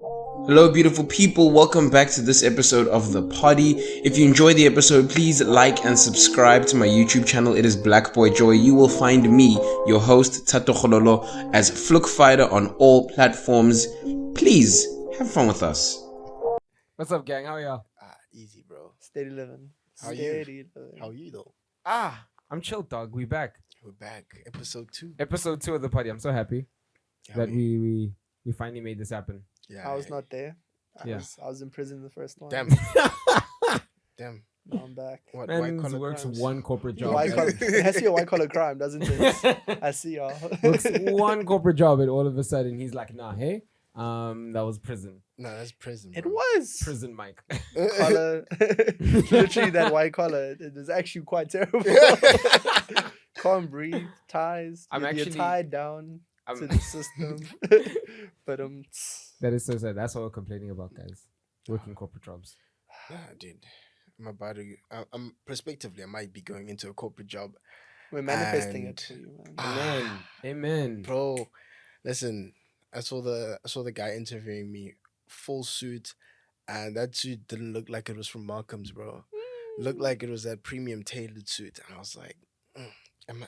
Hello, beautiful people. Welcome back to this episode of the Poddy. If you enjoyed the episode, please like and subscribe to my YouTube channel. It is Black Boy Joy. You will find me, your host, Tato Khololo, as Fluke Fighter on all platforms. Please have fun with us. What's up, gang? How are y'all? Easy, bro. Steady living. How are Steady you? living. How are you though? I'm chill, dog. We back. We're back. Episode 2. Episode 2 of the party. I'm so happy that we finally made this happen. Yeah. I was not there. Yeah. I was in prison the first one. Damn. Damn. Now I'm back. What? Man White collar works crimes? one corporate job. White right? collar, it has to be a white collar crime, doesn't it? I see y'all. Works one corporate job, and all of a sudden he's like, "Nah, hey, that was prison. No, that's prison. It bro. was Prison, Mike." collar. Literally that white collar. It is actually quite terrible. Can't breathe. Ties. I'm You're actually- tied down I'm- to the system. But That is so sad. That's what we're complaining about, guys. Working corporate jobs. Nah, dude. I'm about to. I'm prospectively. I might be going into a corporate job, we're manifesting it And- for you, man. Amen. Amen. bro. Listen, I saw the guy interviewing me, full suit, and that suit didn't look like it was from Markham's, bro. Looked like it was that premium tailored suit, and I was like,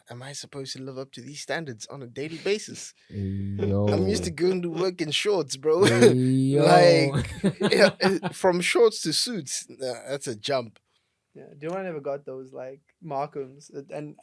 am I supposed to live up to these standards on a daily basis? Yo. I'm used to going to work in shorts, bro. Yo. Like, yeah, from shorts to suits, that's a jump. Yeah, do you know I never got those like Markhams? And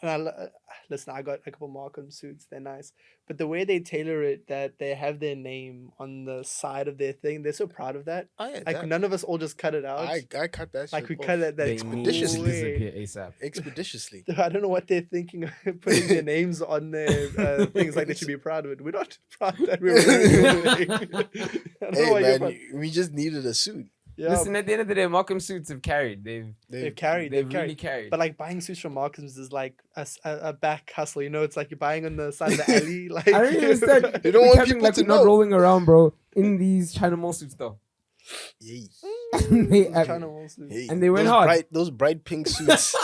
listen, I got a couple Markham suits. They're nice, but the way they tailor it, that they have their name on the side of their thing, they're so proud of that. Oh, yeah, Like none of us all just cut it out. I cut that like we shit cut off it that They need to expeditiously. disappear ASAP. expeditiously. I don't know what they're thinking of putting their names on their things. Like they should be proud of it. We're not proud that we're wearing it. I don't know why Hey you're man, proud. we just needed a suit. Yeah, Listen, at the end of the day, Markham suits have carried. they've carried. They've They've really carried. carried. But like buying suits from Markhams is like a back hustle. You know, it's like you're buying on the side of the alley. Like I don't understand. You don't We're want having, people like, to we're not know. rolling around, bro, in these China mall suits though. Yay. They Those have- China wall suits. Hey, And they went those hard. those bright pink suits.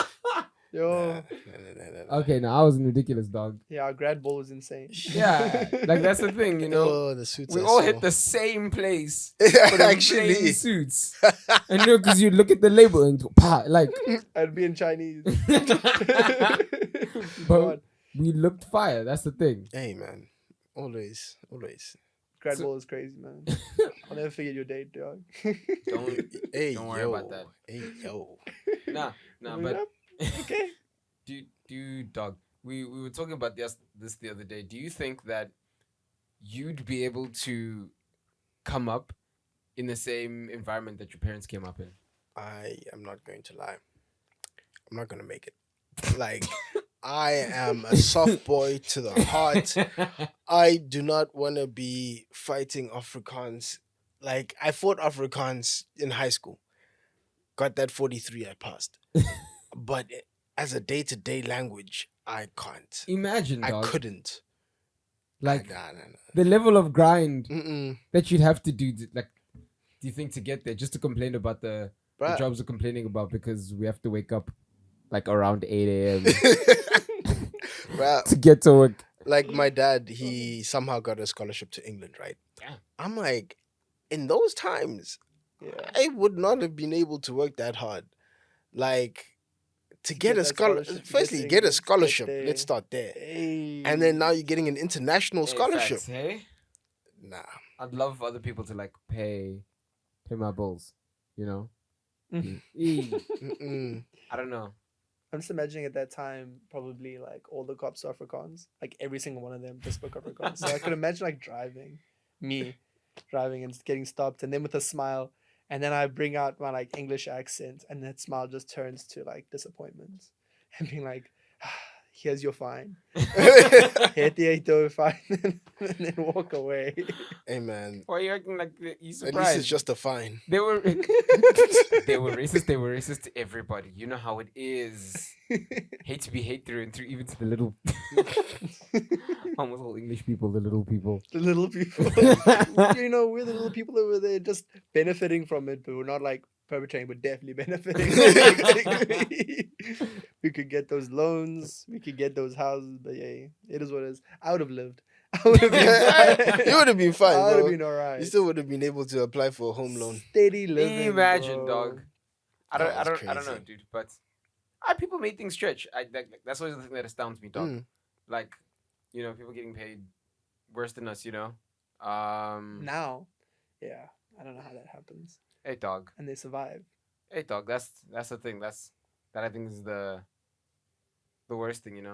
Yo, Nah. Okay, now I was ridiculous, dog. yeah, our grad ball was insane. Yeah, like that's the thing, you know. Oh, the suits. We are all so... hit the same place for the Actually, same suits. And you know, because you look at the label and go, "Pah," like, I'd be in Chinese. but we looked fire. That's the thing. hey man, always. Grad So- ball is crazy, man. I'll never forget your date, dog. Don't, Hey, don't worry yo. about that. Hey yo. Nah, Moving but up? Okay. dog. We were talking about this the other day. Do you think that you'd be able to come up in the same environment that your parents came up in? I am not going to lie. I'm not gonna make it. Like, I am a soft boy to the heart. I do not want to be fighting Afrikaans. Like, I fought Afrikaans in high school. Got that 43, I passed. But as a day-to-day language, I can't. Imagine, I dog. couldn't. Like Nah. the level of grind Mm-mm. that you'd have to do. Like, do you think to get there, just to complain about the Bruh. jobs we're complaining about because we have to wake up like around 8 a.m. Bruh, to get to work? like my dad, he somehow got a scholarship to England, right? Damn. I'm like, in those times, Yeah. I would not have been able to work that hard. Like, to get a that scholarship, scholarship, to firstly, get get a England, scholarship. get Let's there. start there. Hey. And then now you're getting an international scholarship. Facts, hey? Nah. I'd love other people to like pay my bills. You know. Mm. Mm-mm. I don't know. I'm just imagining at that time, probably like all the cops are Afrikaans. Like every single one of them just spoke Afrikaans. So I could imagine like driving and getting stopped, and then with a smile, and then I bring out my like English accent, and that smile just turns to like disappointment, and being like, "Here's your fine. Here's your fine," and then walk away. Hey man, Why are you acting like you at least surprised? it's just a fine. They were racist. They were racist to everybody. You know how it is. Hate to be hate through and through, even to the little. Almost all English people, the little people. The little people. You know, we're the little people over there just benefiting from it, but we're not like perpetrating, but definitely benefiting. We could get those loans, we could get those houses, but yeah, it is what it is. I would have lived. I would have been fine. You would have been fine, I would have bro. been alright. You still would have been able to apply for a home loan. Steady living. Imagine, bro. dog. I don't That's know, crazy. dude. But people make things stretch. That's always the thing that astounds me, dog. Mm. Like, people getting paid worse than us. Now, yeah, I don't know how that happens, Hey, dog. and they survive. Hey, dog. That's the thing. That I think is the worst thing.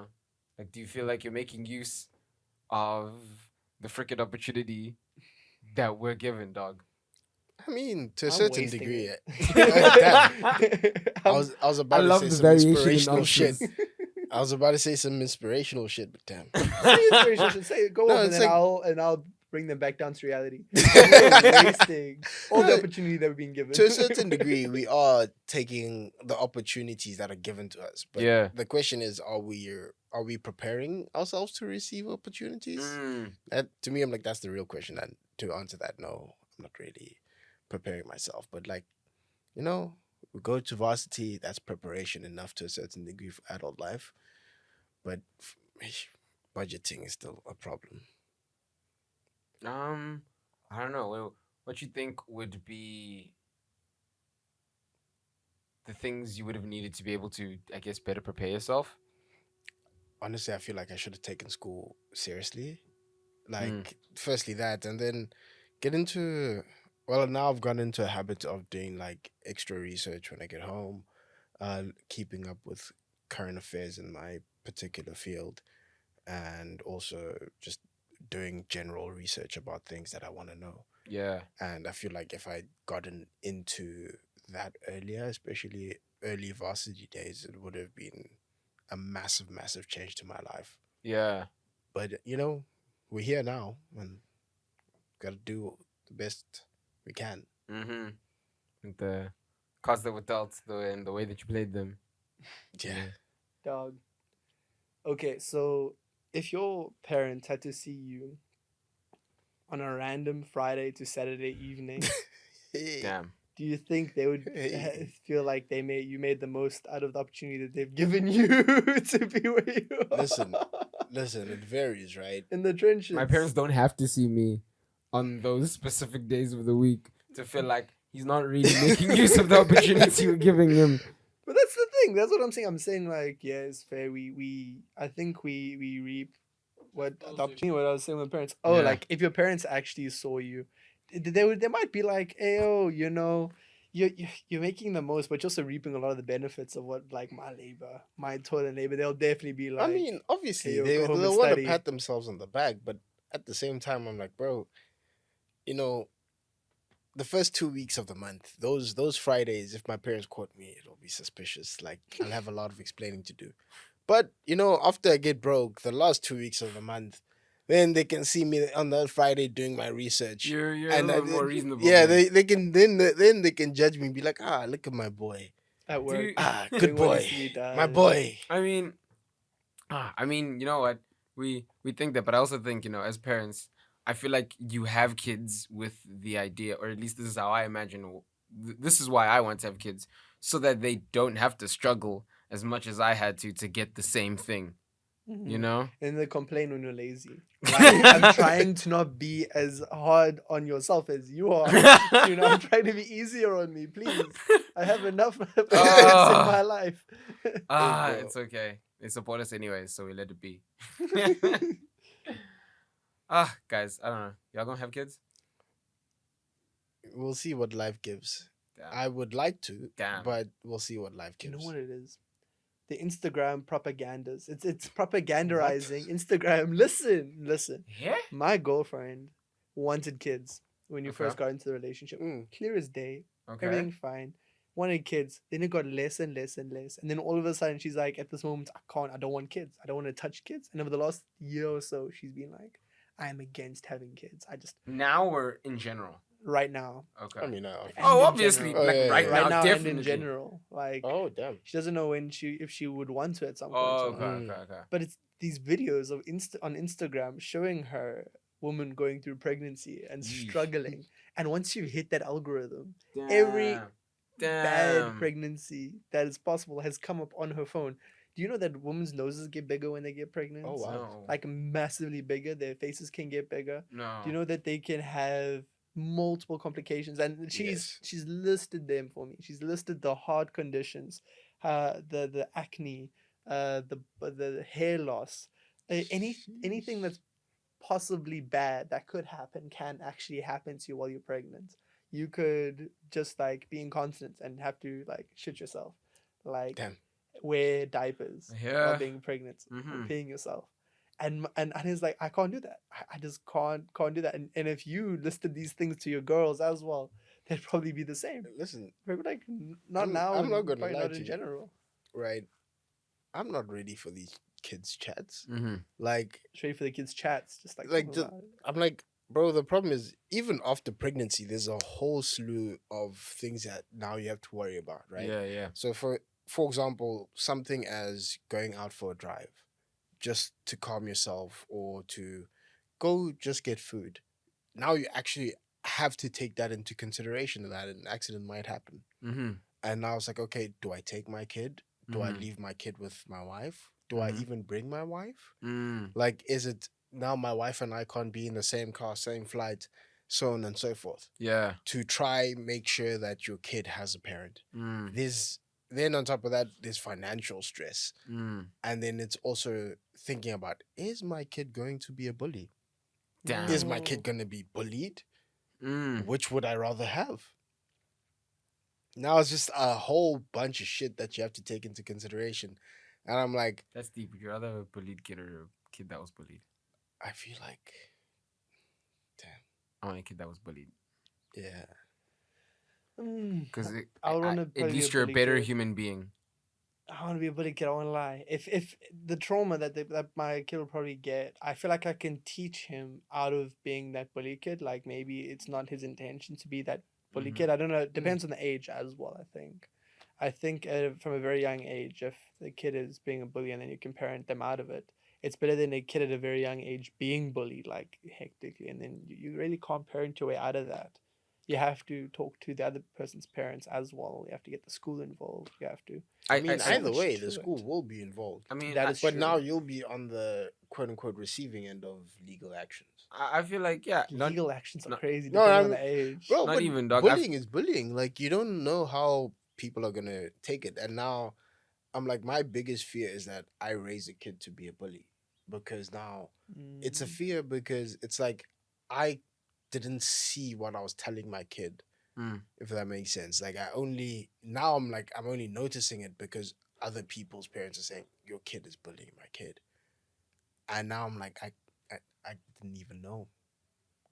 Like, do you feel like you're making use of the freaking opportunity that we're given, dog? I mean, to a I'm certain wasting degree. it. Damn. I was about to say some inspirational shit. I was about to say some inspirational shit, but damn. Say it, go No, off, it's and like- then I'll bring them back down to reality. We're wasting all the No, opportunity that we're being given. To a certain degree, we are taking the opportunities that are given to us. But Yeah. the question is, are we preparing ourselves to receive opportunities? Mm. That, to me, I'm like, that's the real question. And to answer that, no, I'm not really preparing myself. But like, we go to varsity, that's preparation enough to a certain degree for adult life. But budgeting is still a problem. I don't know. What you think would be the things you would have needed to be able to, I guess, better prepare yourself? Honestly, I feel like I should have taken school seriously. Like, firstly that, and then get into... Well, now I've gone into a habit of doing, like, extra research when I get home, keeping up with current affairs in my particular field, and also just doing general research about things that I want to know. Yeah. And I feel like if I'd gotten into that earlier, especially early varsity days, it would have been a massive, massive change to my life. Yeah. But, we're here now and got to do the best we can. Mm-hmm. Like the cards that were dealt, and the way that you played them. Yeah. Dog. Okay, so if your parents had to see you on a random Friday to Saturday evening, Damn. do you think they would Hey. feel like you made the most out of the opportunity that they've given you to be where you are? Listen, it varies, right? In the trenches. My parents don't have to see me on those specific days of the week to feel like he's not really making use of the opportunity we're giving him. But that's the thing. That's what I'm saying. I'm saying like, yeah, it's fair. I think we reap what the opportunity. What I was saying with parents. Oh, Yeah. like if your parents actually saw you, they might be like, hey, oh, you're making the most, but you're also reaping a lot of the benefits of what like my toil and labor. They'll definitely be like, I mean, obviously, hey, yo, they'll go home and want to study. pat themselves on the back, but at the same time, I'm like, bro, the first 2 weeks of the month, those Fridays, if my parents caught me, it'll be suspicious. Like, I'll have a lot of explaining to do. But, after I get broke, the last 2 weeks of the month, then they can see me on that Friday doing my research. You're And a little more reasonable. Yeah, man. they can then they can judge me and be like, look at my boy. at work. Dude, Good Doing what boy. needs to be done. My boy. I mean, you know what? We think that, but I also think, as parents, I feel like you have kids with the idea, or at least this is how I imagine. This is why I want to have kids, so that they don't have to struggle as much as I had to get the same thing. Mhm. You know? And they complain when you're lazy. Like, I'm trying to not be as hard on yourself as you are. I'm trying to be easier on me, please. I have enough parents in my life. Ah, bro. it's okay. They support us anyway, so we let it be. Guys, I don't know. Y'all gonna have kids? We'll see what life gives. Damn. I would like to, Damn. but we'll see what life Do you gives. know what it is? The Instagram propagandas. It's propagandizing Instagram. Listen. Yeah? My girlfriend wanted kids when you Okay. first got into the relationship. Mm. Clear as day. Okay. Everything fine. Wanted kids. Then it got less and less and less. And then all of a sudden she's like, at this moment, I don't want kids. I don't want to touch kids. And over the last year or so, she's been like, I'm against having kids. I just Now or in general? right now. Okay. I mean, And oh, in obviously. general. Like Oh, yeah, right, yeah. now, Right now and definitely. in general. Like oh damn. she doesn't know if she would want to at some point. Oh, or okay, not. Mm. okay. But it's these videos of on Instagram showing her woman going through pregnancy and Yeesh. struggling. And once you hit that algorithm, Damn. every Damn. bad pregnancy that is possible has come up on her phone. Do you know that women's noses get bigger when they get pregnant? Oh, wow. No. Like massively bigger. Their faces can get bigger. No. Do you know that they can have multiple complications? And Yes. she's listed them for me. She's listed the heart conditions, the acne, the hair loss, anything that's possibly bad that could happen can actually happen to you while you're pregnant. You could just like be incontinent and have to like shit yourself, like Damn. wear diapers Yeah. while being pregnant or Mhm. peeing yourself. And he's like, I can't do that. I just can't do that. And if you listed these things to your girls as well, they'd probably be the same. Listen, Maybe like not I'm- now. I'm not and gonna probably lie not to in you. general. right? I'm not ready for these kids' chats. Mm-hmm. Like, Straight for the kids' chats, just like Like, talking just- about it. I'm like, bro, the problem is, even after pregnancy, there's a whole slew of things that now you have to worry about, right? Yeah, yeah. So for example, something as going out for a drive, just to calm yourself or to go just get food. Now you actually have to take that into consideration that an accident might happen. Mm-hmm. And now it's like, okay, do I take my kid? Do I Mhm. leave my kid with my wife? Do I Mhm. even bring my wife? Mm. Like, is it now my wife and I can't be in the same car, same flight, so on and so forth, Yeah. to try make sure that your kid has a parent? Mm. Then on top of that, there's financial stress. Mm. And then it's also thinking about, is my kid going to be a bully? Damn. Is my kid going to be bullied? Mm. Which would I rather have? Now it's just a whole bunch of shit that you have to take into consideration. And I'm like, That's deep. Would you rather have a bullied kid or a kid that was bullied? I feel like, damn, I want a kid that was bullied. yeah. Because I would wanna at probably be least a you're a bully better kid. human being. I want to be a bully kid. I won't lie. If the trauma that my kid will probably get, I feel like I can teach him out of being that bully kid. Like maybe it's not his intention to be that bully Mhm. kid. I don't know. It depends on the age as well. I think from a very young age, if the kid is being a bully and then you can parent them out of it, it's better than a kid at a very young age being bullied like hectically, and then you really can't parent your way out of that. You have to talk to the other person's parents as well. You have to get the school involved. You have to. I mean, so either much way, to the it. school will be involved. I mean, That I, is But true. now you'll be on the quote unquote receiving end of legal actions. I feel like, yeah. Legal actions are not- crazy No, depending I'm- on the age. Bro, Not but even, dog. bullying is bullying. Like, you don't know how people are going to take it. And now I'm like, my biggest fear is that I raise a kid to be a bully. Because now it's a Mm. fear because it's like I didn't see what I was telling my kid, Mm. if that makes sense. Like, I'm only noticing it because other people's parents are saying, your kid is bullying my kid. And now I'm like, I didn't even know.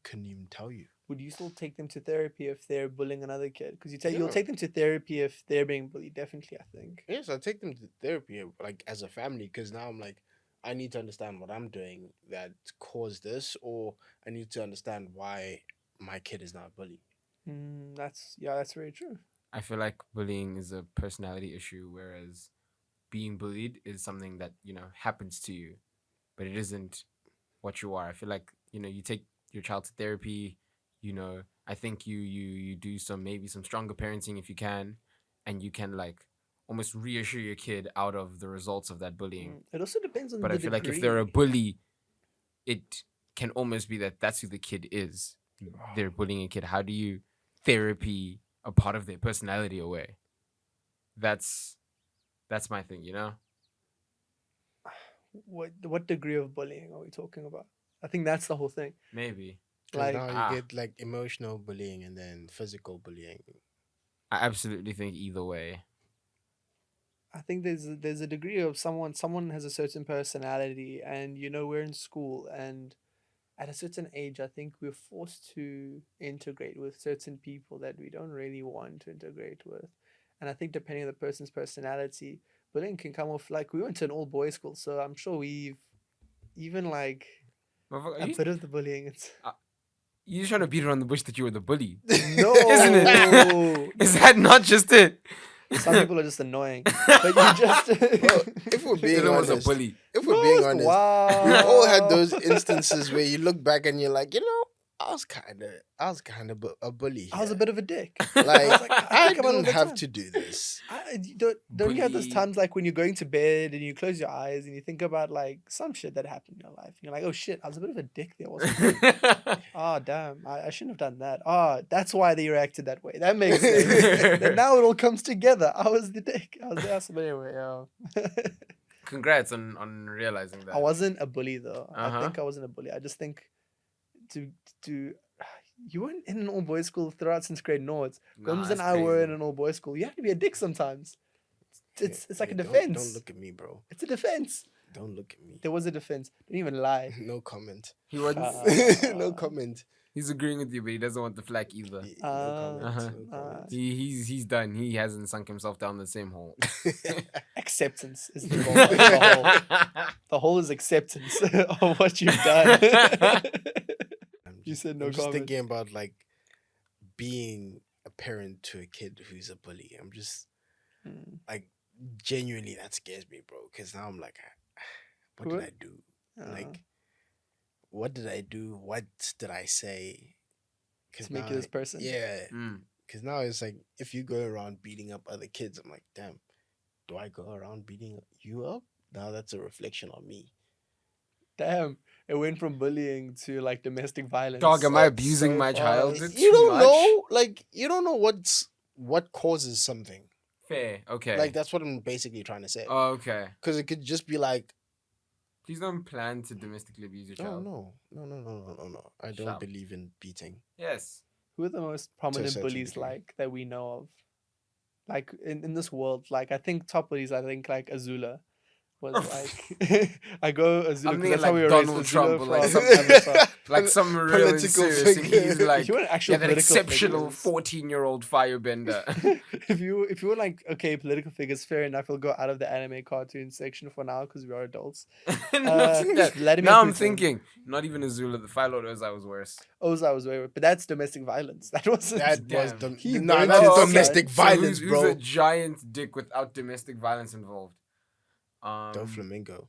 Couldn't even tell you. Would you still take them to therapy if they're bullying another kid? Because you'll Yeah. take them to therapy if they're being bullied. Definitely, I think. Yes, I take them to therapy, like, as a family, because now I'm like, I need to understand what I'm doing that caused this, or I need to understand why my kid is not a bully. That's very true. I feel like bullying is a personality issue, whereas being bullied is something that, happens to you, but it isn't what you are. I feel like, you take your child to therapy, I think you do maybe some stronger parenting if you can, and you can like almost reassure your kid out of the results of that bullying. It also depends on But the I feel like if they're a bully, it can almost be that that's who the kid is. They're bullying a kid. How do you therapy a part of their personality away? That's my thing, What degree of bullying are we talking about? I think that's the whole thing. Maybe. 'Cause Like, now you get like emotional bullying and then physical bullying. I absolutely think either way. I think there's a degree of someone has a certain personality, and we're in school, and at a certain age, I think we're forced to integrate with certain people that we don't really want to integrate with, and I think depending on the person's personality, bullying can come off. Like, we went to an all boys school, so I'm sure we've even like Motherfucker, a bit of the bullying. It's you're trying to beat around the bush that you were the bully. no, Isn't it? Is that not just it? Some people are just annoying, but you just. Well, if we're being Dylan was a honest, bully. if we're being Most- honest, wow. we've all had those instances where you look back and you're like, I was kind of a bully. I was a here. bit of a dick. like, I I think about it all didn't the have time. to do this. Don't you have those Bully. times like when you're going to bed and you close your eyes and you think about like some shit that happened in your life? You're like, oh shit, I was a bit of a dick there, wasn't I? Oh damn, I shouldn't have done that. Oh, that's why they reacted that way. That makes sense. Then now it all comes together. I was the dick. I was the ass, but anyway, Congrats on realizing that. I wasn't a bully though. I Uh-huh. think I wasn't a bully. I just think to you weren't in an all boys school throughout since grade naught. Nah, Gums and that's I were crazy. in an all boys school. You have to be a dick sometimes. It's like a Don't- defense. Don't look at me, bro. It's a defense. Don't look at me. There was a defense. Don't even lie. No comment. He was. No comment. He's agreeing with you, but he doesn't want the flack either. No comment. Uh-huh. No comment. He's done. He hasn't sunk himself down the same hole. Acceptance is the goal. The whole. The whole is acceptance of what you've done. You said no I'm just comment. thinking about like being a parent to a kid who's a bully. I'm just Mm. like genuinely that scares me, bro. Because now I'm like, what What? did I do? Uh, Like, what did I do? What did I say? to make you this person. Yeah, Mm. because now it's like if you go around beating up other kids, I'm like, damn, do I go around beating you up? Now that's a reflection on me. Damn. It went from bullying to like domestic violence. Dog, am I So- abusing so my far. child? You You too don't much? know, like you don't know what causes something. Fair. Okay. Like that's what I'm basically trying to say. Oh, okay. Because it could just be like, Please don't plan to domestically abuse your no, child. no. I don't Sharp. believe in beating. Yes. Who are the most prominent certain bullies degree. like that we know of? Like in this world, like I think top bullies, I think like Azula was like I go Azula I'm because thinking that's how like we erase Donald Azula Trump or like from some Avatar. like some real Political serious thing. figure. He's like If you want an actual yeah, that political exceptional figures- 14-year-old firebender. if you were like okay political figures, fair enough. We'll go out of the anime cartoon section for now because we are adults. Not even that. Vladimir Now I'm Putin. thinking, not even Azula, the Fire Lord Ozai was worse. Ozai was way, but that's domestic violence. That wasn't. That was Damn. He nah, burned that's his domestic son. So violence, who's bro. a giant dick without domestic violence involved? Doflamingo.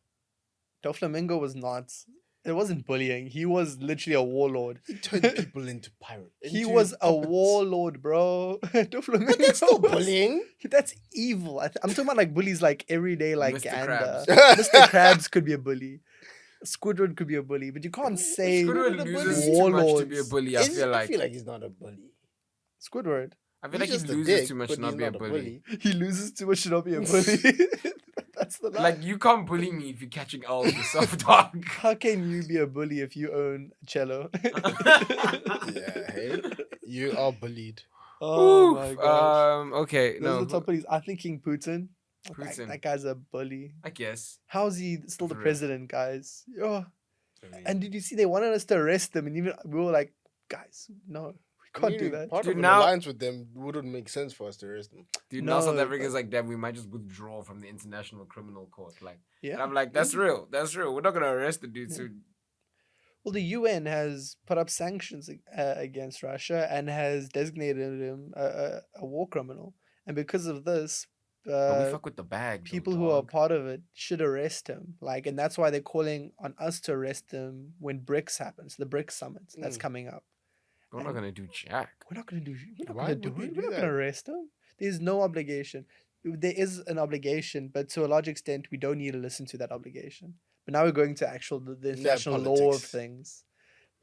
Doflamingo was not. It wasn't bullying. He was literally a warlord. He turned people into pirates. He was a warlord, bro. Doflamingo. But that's still was- bullying. That's evil. I'm talking about like bullies, like everyday, like Mr. Gander. Krabs. Mr. Krabs could be a bully. Squidward could be a bully, but you can't say Squidward the loses bully. too much to be a warlords. bully. I feel like he's not a bully. Squidward. I feel He's like just he a loses dick, too much but to not he's be a bully. He loses too much to not be a bully. That's the lie. Like you can't bully me if you're catching L's yourself, dog. How can you be a bully if you own a cello? Yeah, hey, you are bullied. Oh my Oof, gosh. okay, Those no. are the top bullies. I'm thinking Putin. Putin. That guy's a bully. I guess. How is he still the For real. president, guys? Oh. And did you see they wanted us to arrest them, and even we were like, guys, no, we can't do that. Part Dude, of an now- alliance with them wouldn't make sense for us to arrest them. Dude, now South No, Africa's but- like, damn, we might just withdraw from the International Criminal Court. Like, and Yeah. I'm like, that's real. That's real. We're not gonna arrest the dude. So Well, the UN has put up sanctions against Russia and has designated him a war criminal, and because of this, but we fuck with the bag. people who are part of it should arrest him. Like, and that's why they're calling on us to arrest him when BRICS happens, the BRICS summit that's coming up. We're not gonna do jack. We're not gonna do. We're not Why gonna do would we it. do We're not that? gonna arrest him. There's no obligation. There is an obligation, but to a large extent, we don't need to listen to that obligation. But now we're going to the international law of politics. things.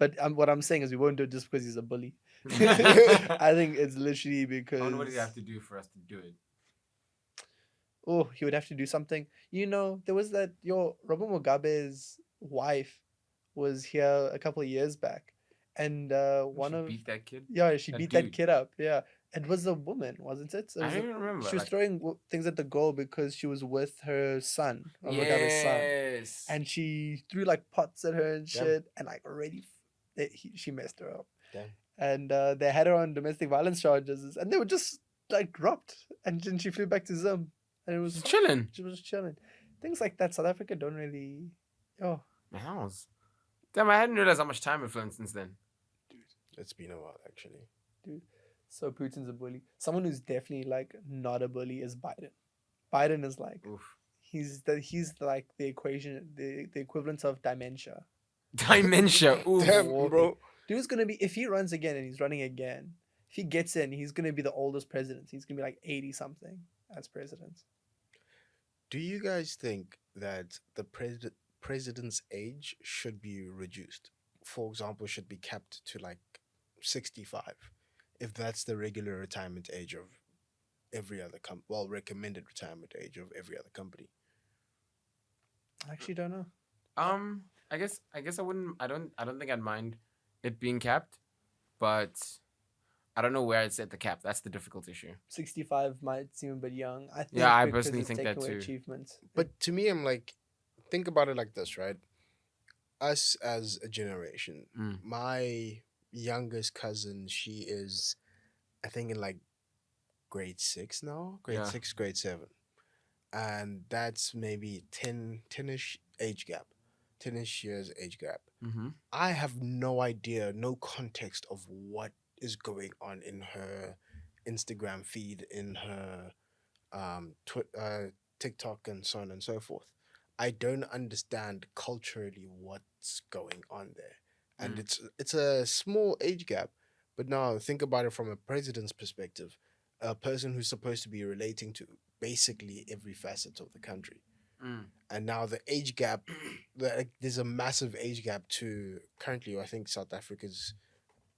But what I'm saying is we won't do it just because he's a bully. I think it's literally I because wonder what does he have to do for us to do it. oh, he would have to do something. You know, there was that your Robert Mugabe's wife was here a couple of years back, and one She of beat that kid. yeah, she that beat that dude. kid up. Yeah, it was a woman, wasn't it? It I was don't even remember. she was like, throwing things at the goal because she was with her son, Mugabe's son, yes. and she threw like pots at her and Damn. shit, and like already she messed her up. Damn. And they had her on domestic violence charges, and they were just like dropped, and then she flew back to Zim, and it was She's chilling. she was chilling. Things like that, South Africa don't really. Oh, House. Damn, I hadn't realized how much time had flown since then. It's been a while, actually. so Putin's a bully. Someone who's definitely like not a bully is Biden. Biden is like Oof. he's like the equivalent of dementia. Dementia. Oof. Damn, walking. bro. Dude's gonna be, if he runs again and he's running again, if he gets in, he's gonna be the oldest president. He's gonna be like 80 something as president. Do you guys think that the president's age should be reduced? For example, should be kept to like 65, if that's the regular retirement age of every other recommended retirement age of every other company. I actually don't know. I guess I wouldn't. I don't think I'd mind it being capped, but I don't know where I'd set the cap. That's the difficult issue. 65 might seem a bit young. I think Yeah, I because personally it's think taken that away too. Achievements. But to me, I'm like, think about it like this, right? Us as a generation, Mm. my youngest cousin, she is, I think, in like grade 6 now, grade Yeah. 6, grade 7. And that's maybe 10-ish age gap, 10-ish years age gap. Mm-hmm. I have no idea, no context of what is going on in her Instagram feed, in her TikTok, and so on and so forth. I don't understand culturally what's going on there, and it's a small age gap. But now think about it from a president's perspective, a person who's supposed to be relating to basically every facet of the country. Mm. And now the age gap, there's a massive age gap to currently. I think South Africa's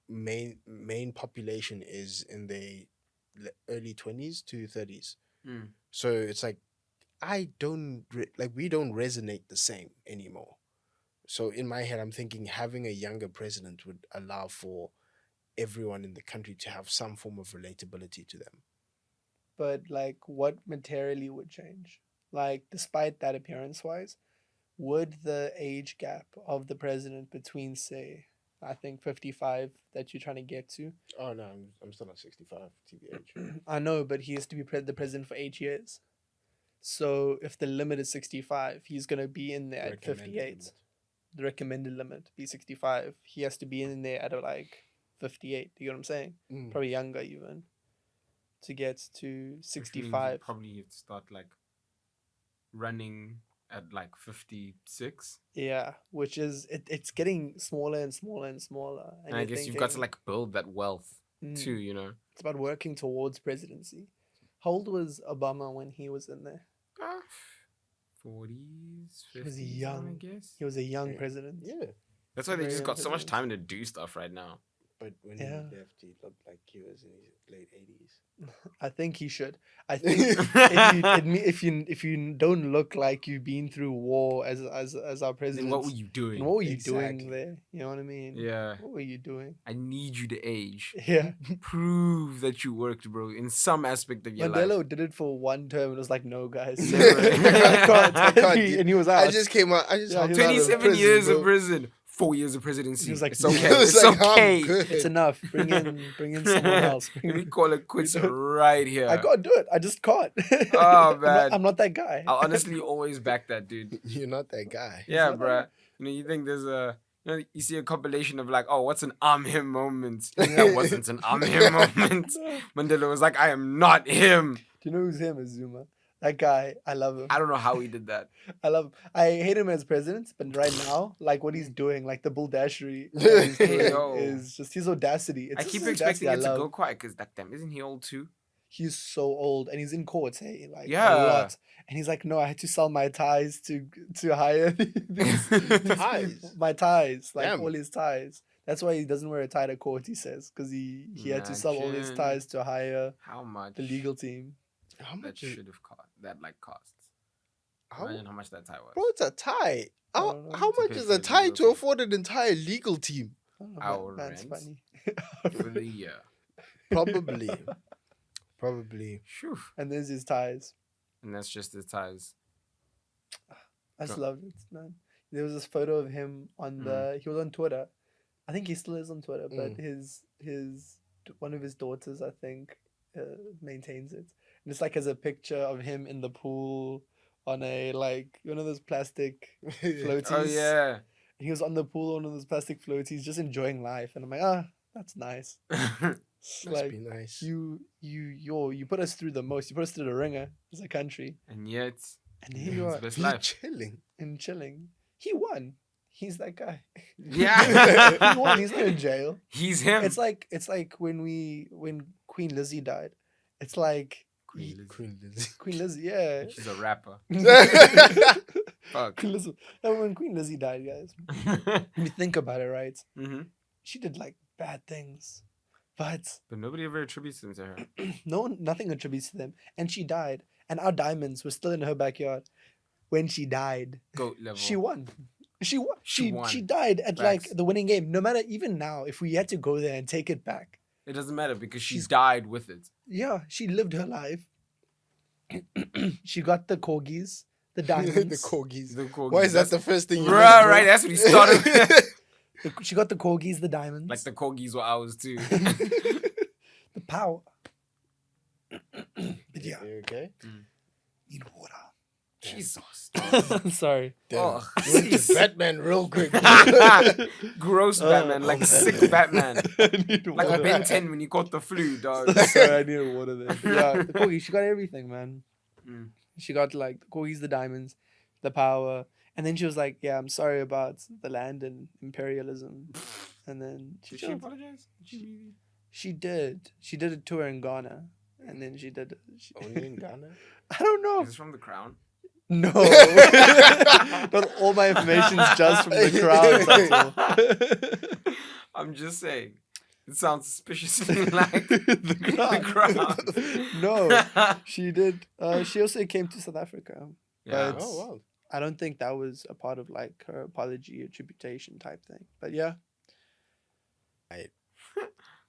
main population is in the early 20s to 30s. Mm. So it's like we don't resonate the same anymore. So in my head, I'm thinking having a younger president would allow for everyone in the country to have some form of relatability to them. But like, what materially would change? Like, despite that appearance-wise, would the age gap of the president between, say, I think 55 that you're trying to get to? Oh no, I'm still at 65 TBH. I know, but he has to be the president for 8 years. So if the limit is 65, he's gonna be in there at 58. The recommended limit be 65. He has to be in there at like 58. Do you get what I'm saying? Mm. Probably younger even. To get to Which means you 65. probably have to start like running at like 56. Yeah, which is it's getting smaller and smaller and smaller. And I guess you've got to like build that wealth too, you know. It's about working towards presidency. How old was Obama when he was in there? 40s, 50s, He was young. I guess. He was a young Yeah. president. Yeah, That's why they Very just got so much president. time to do stuff right now. but when Yeah. he left, he looked like he was in his late 80s. I think he should. I think if you don't look like you've been through war as our Then president, what were you then doing? what were you Exactly. doing there? You know what I mean? Yeah. What were you doing? I need you to age. Yeah. Prove that you worked, bro, in some aspect of your Mandela life. did it for one term and it was like, no, guys. Never. I can't, and he was out. I just came out. I just Yeah, hopped he was out of 27 prison, years bro. of prison. 4 years of presidency. He was like, it's "Yeah." okay. It was It's like, I'm okay. good. It's enough. Bring in someone else. Let me call it quits don't- right here. I can't do it. I just can't. Oh, man. I'm not that guy. I'll honestly always back that dude. You're not that guy. Yeah, not bruh. You know, you think there's you see a compilation of like, oh, what's an I'm him moment? That wasn't an I'm him moment. Mandela was like, I am not him. Do you know who's him? Is Zuma. That guy, I love him. I don't know how he did that. I love him. I hate him as president, but right now, like what he's doing, like the bulldashery that he's doing Yo. is just his audacity. It's I just keep his expecting audacity it I to love. go quiet because, like, damn, isn't he old too? He's so old and he's in court, hey, like Yeah. a lot. And he's like, no, I had to sell my ties to hire these Ties? my ties, like Damn. all his ties. That's why he doesn't wear a tie to court. He says because he had to sell all his Imagine. ties to hire How much the legal team. How that much? should have cost? That like costs. How, Imagine how much that tie was. bro, it's a tie. How, don't know. how To much pay is for a the tie legal to team. afford an entire legal team? I don't know, Our man's rent funny. for the year. Probably. Probably. Phew. And there's his ties. And that's just the ties. I just Go- loved it, man. There was this photo of him on he was on Twitter. I think he still is on Twitter, but his one of his daughters, I think, maintains it. And it's like as a picture of him in the pool on a like one of those plastic floaties. Oh yeah. And he was on the pool on one of those plastic floaties, just enjoying life. And I'm like, that's nice. It's Must like be nice. you put us through the most. You put us through the ringer as a country, and yet and here you are best Be life. chilling. and chilling. He won. He's that guy. Yeah. He won. He's not in jail. He's him. It's like when Queen Lizzie died. It's like Queen Lizzie. Queen Lizzie. Queen Lizzie, yeah. She's a rapper. Fuck. Queen Lizzie. No, when Queen Lizzie died, guys. When you think about it, right? Mm-hmm. She did like bad things, but But nobody ever attributes them to her. nothing attributes to them. And she died, and our diamonds were still in her backyard when she died. Goat level. She won. She won. She won. She died at Facts. like the winning game. No matter, even now, if we had to go there and take it back, It doesn't matter because she She's- died with it. yeah, she lived her life. She got the corgis, the The diamonds. corgis. The corgis. Why is that the first thing you Right, know, bro? right. That's what he started with. She got the corgis, the diamonds. Like the corgis were ours too. The power. But yeah, You okay? need water. Jesus. Sorry. Damn. Oh, We went to Batman real quick. gross Batman, like sick Batman, I need like water. Ben 10 when he caught the flu, dog. Sorry, I needed water there. But yeah, the corgi, she got everything, man. Mm. She got like the corgis, the diamonds, the power. And then she was like, yeah, I'm sorry about the land and imperialism. And then Did she chilled. apologize? Did she really? She did. She did a tour in Ghana. And then she did. Only in Ghana? I don't know. Is this from The Crown? No. Not all my information's just from the crowd. I'm just saying. It sounds suspiciously like The Crown. No, she did. She also came to South Africa. Yeah. But- Oh, wow. I don't think that was a part of like her apology or tributation type thing. But yeah.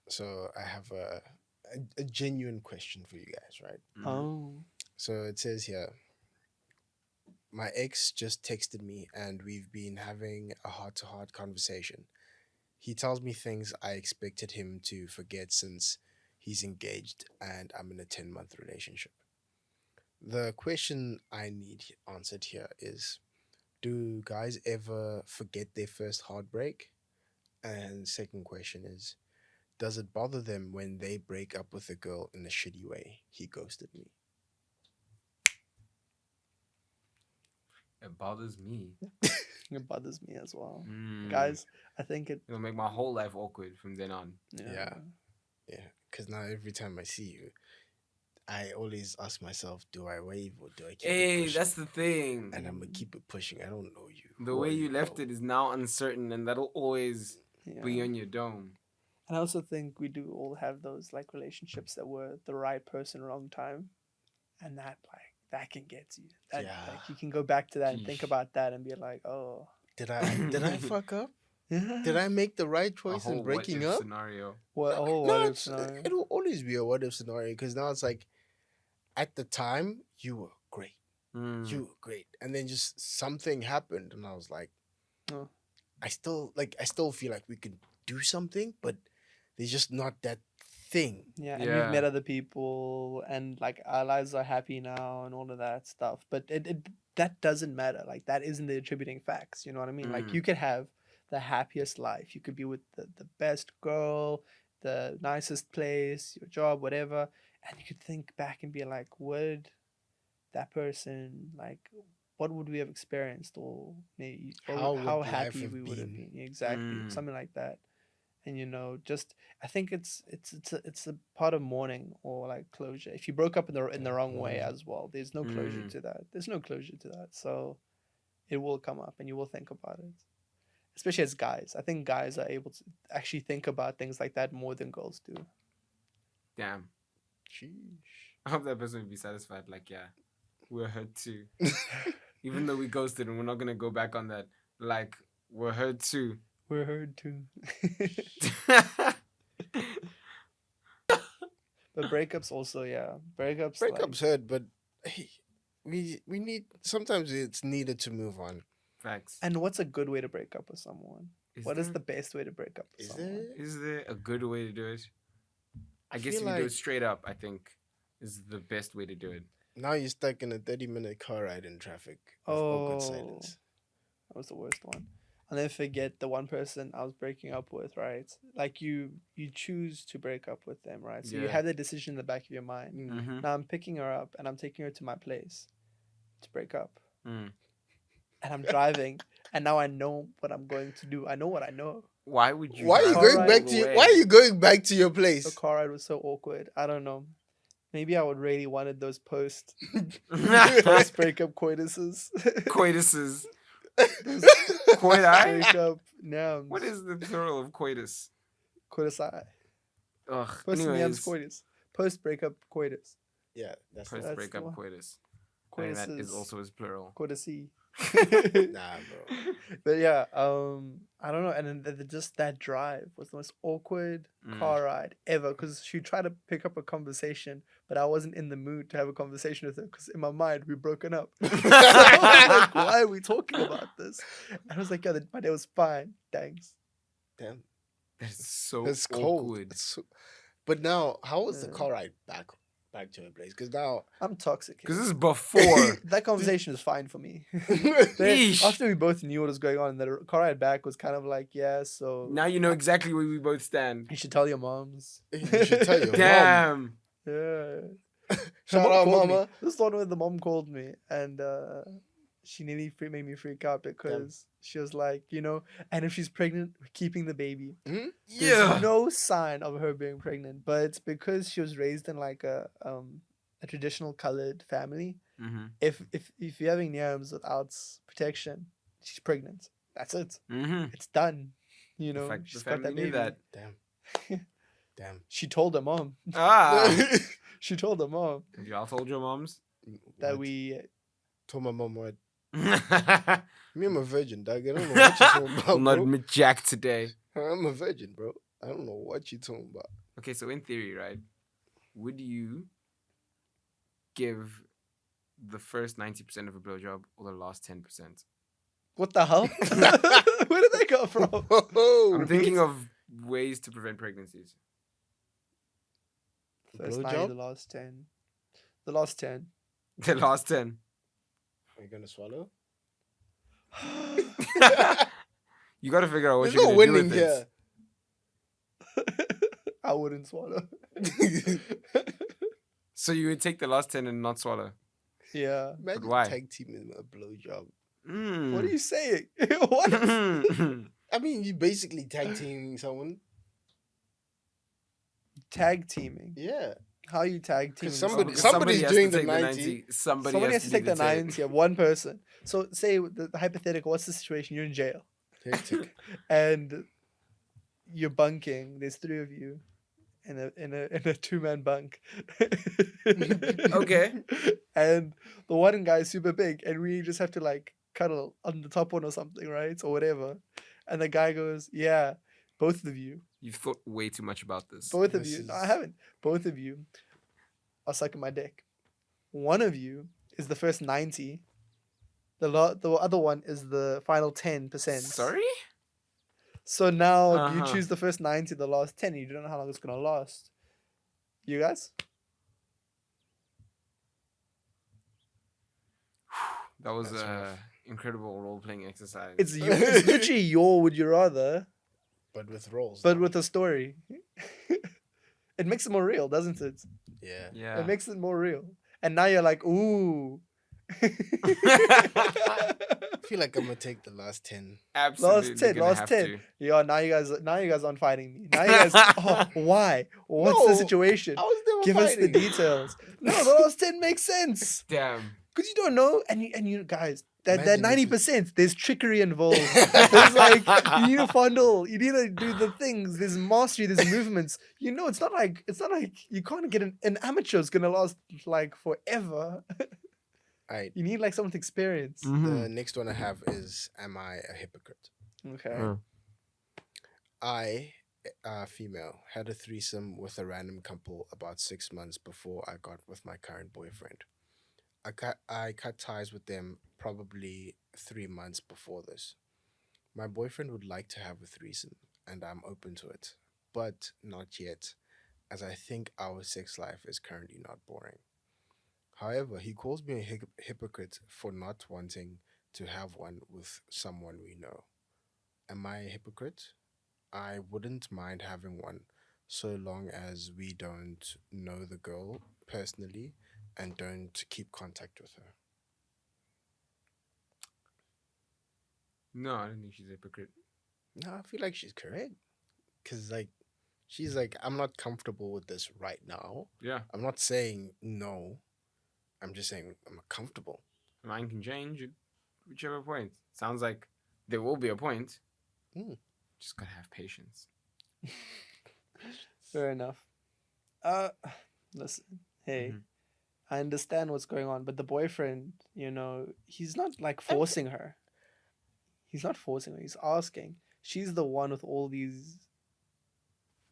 So I have a genuine question for you guys, right? Mhm. Oh. So it says here, my ex just texted me and we've been having a heart-to-heart conversation. He tells me things I expected him to forget since he's engaged and I'm in a 10-month relationship. The question I need answered here is, do guys ever forget their first heartbreak? And second question is, does it bother them when they break up with a girl in a shitty way? He ghosted me. It bothers me. It bothers me as well. Mm. Guys, I think it. It'll make my whole life awkward from then on. Yeah. Yeah, because now every time I see you, I always ask myself, do I wave or do I keep it Hey, pushing? that's the thing. And I'm going to keep it pushing. I don't know you. The Who way are you left Oh, it is now uncertain, and that'll always Yeah. be on your dome. And I also think we do all have those like relationships that were the right person, wrong time, and that that can get to you. That, Yeah. like, you can go back to that and think Yeesh. about that and be like, oh, Did I fuck up? Did I make the right A choice whole in breaking what-if up? scenario. What? Oh, No, what if it's, scenario? it'll always be a what if scenario because now it's like, at the time, you were great. Mm. You were great. And then just something happened and I was like, Oh. I still feel like we could do something, but there's just not that thing. Yeah, and Yeah. we've met other people, and like our lives are happy now, and all of that stuff. But it that doesn't matter. Like that isn't the attributing facts. You know what I mean? Like Mm. you could have the happiest life. You could be with the best girl, the nicest place, your job, whatever, and you could think back and be like, would that person like? What would we have experienced, or maybe How would how life happy have we would have been? been? Exactly, Mm. something like that. And just I think it's a part of mourning or like closure. If you broke up in the wrong way as well, there's no closure Mm. to that. There's no closure to that. So it will come up and you will think about it. Especially as guys. I think guys are able to actually think about things like that more than girls do. Damn. Sheesh. I hope that person would be satisfied. Like, yeah, we're hurt too. Even though we ghosted and we're not gonna go back on that. Like, we're hurt too. We're heard too. But breakups also, yeah. Breakups Breakups hurt, but hey, we need, sometimes it's needed to move on. Facts. And what's a good way to break up with someone? What is there- the best way to break up with Is someone? there? Is there a good way to do it? I guess feel if you do it like- straight up, I think is the best way to do it. Now you're stuck in a 30-minute car ride in traffic with awkward Oh. silence. That was the worst one. I'll never forget the one person I was breaking up with, right? Like you choose to break up with them, right? So you Yeah. have the decision in the back of your mind. Mm-hmm. Now I'm picking her up and I'm taking her to my place to break up. Mm. And I'm driving and now I know what I'm going to do. I know what I know. Why would you? Why are you drive going Alright. back all to the your, way? Why are you going back to your The place? car ride was so awkward. I don't know. Maybe I would really wanted those post breakup coituses. Coituses. Coiti? breakup nouns. What is the plural of coitus? coitus? Ugh. Post nouns Anyways, coitus. Post breakup coitus. Yeah, that's post That's breakup the one. coitus. I think that is Coituses. also his plural. Coitusy. nah, bro. But yeah, I don't know. And then just that drive was the most awkward car ride ever because she tried to pick up a conversation, but I wasn't in the mood to have a conversation with her because in my mind we'd broken up. So I was like, why are we talking about this? And I was like, yeah, my day was fine. Thanks. Damn, That's so it's cold. awkward. But now, how was the Yeah. car ride back to her place? Because now, I'm toxic. Because this is before. That conversation was fine for me. Yeesh. After we both knew what was going on, the car ride back was kind of like, yeah, so Now you know exactly where we both stand. you should tell your moms. you should tell your mom. Damn. Yeah. Shout The mom out, called me. mama. This is the one where the mom called me and she nearly made me freak out because she was like, and if she's pregnant, we're keeping the baby. Hmm? There's Yeah. no sign of her being pregnant, but it's because she was raised in like a traditional colored family. Mm-hmm. If you're having yams without protection, she's pregnant. That's it. Mm-hmm. It's done. The fact She's the got that family knew baby. that. Damn. Damn. She told her mom. Ah. She told her mom Y'all told your moms? that What? we. Told my mom what? Will Me, I'm a virgin, dog. I don't know what you're talking about, not bro. admit Jack today. I'm a virgin, bro. I don't know what you're talking about. Okay, so in theory, right? Would you give the first 90% of a blowjob or the last 10%? What the hell? Where did they go from? I'm thinking of ways to prevent pregnancies. First Blowjob? 90, the last 10. The last 10. The last 10. Are you gonna swallow? You got to figure out what There's you're no going to do winning with here. it. I wouldn't swallow. So you would take the last 10 and not swallow. Yeah. Imagine why? tag teaming a blowjob. Mm. What are you saying? What? I mean, you basically tag teaming someone. Tag teaming. Yeah. How are you tag teaming? 'Cause someone? somebody's has doing to the take 90. Somebody has to take the 9s. Yeah, one person. So say the hypothetical. What's the situation? You're in jail Hectic. and you're bunking. There's 3 of you in a 2-man bunk. Okay. And the one guy is super big, and we just have to like cuddle on the top one or something, right? Or whatever. And the guy goes, "Yeah, both of you, You've thought way too much about this. both of This you." No, I is- haven't. Both of you are sucking my dick. One of you is the first 90. The other one is the final 10%. Sorry? So now you Uh-huh. choose the first 90, the last 10. You don't know how long it's gonna last. You guys? That was That's a rough. incredible role-playing exercise. It's literally your would you rather, But with rolls. but now. with a story. It makes it more real, doesn't it? Yeah. yeah. It makes it more real. And now you're like, ooh. I feel like I'm gonna take the last 10. Absolutely. 10, gonna last have 10. to. Yeah, now you guys aren't fighting me. Now you guys, oh, why? What's the No, situation? I was never Give us the fighting. details. No, the last 10 makes sense. Damn. Because you don't know, and you guys, that Imagine this 90%, there's trickery involved. There's like, you need to fondle, you need to do the things, there's mastery, there's movements. It's not like you can't get an amateur's gonna last like forever. Alright. You need like someone to experience. Mm-hmm. The next one I have is, am I a hypocrite? Okay. I, female, had a threesome with a random couple about 6 months before I got with my current boyfriend. I cut ties with them probably 3 months before this. My boyfriend would like to have a threesome, and I'm open to it, but not yet, as I think our sex life is currently not boring. However, he calls me a hypocrite for not wanting to have one with someone we know. Am I a hypocrite? I wouldn't mind having one so long as we don't know the girl personally and don't keep contact with her. No, I don't think she's a hypocrite. No, I feel like she's correct. Cause like, she's like, I'm not comfortable with this right now. Yeah, I'm not saying no. I'm just saying I'm not comfortable. mine can change at whichever point. Sounds like there will be a point. Mm. Just gotta have patience. Fair enough. Listen, hey, Mhm. I understand what's going on, but the boyfriend, he's not like forcing her. He's not forcing her. He's asking. She's the one with all these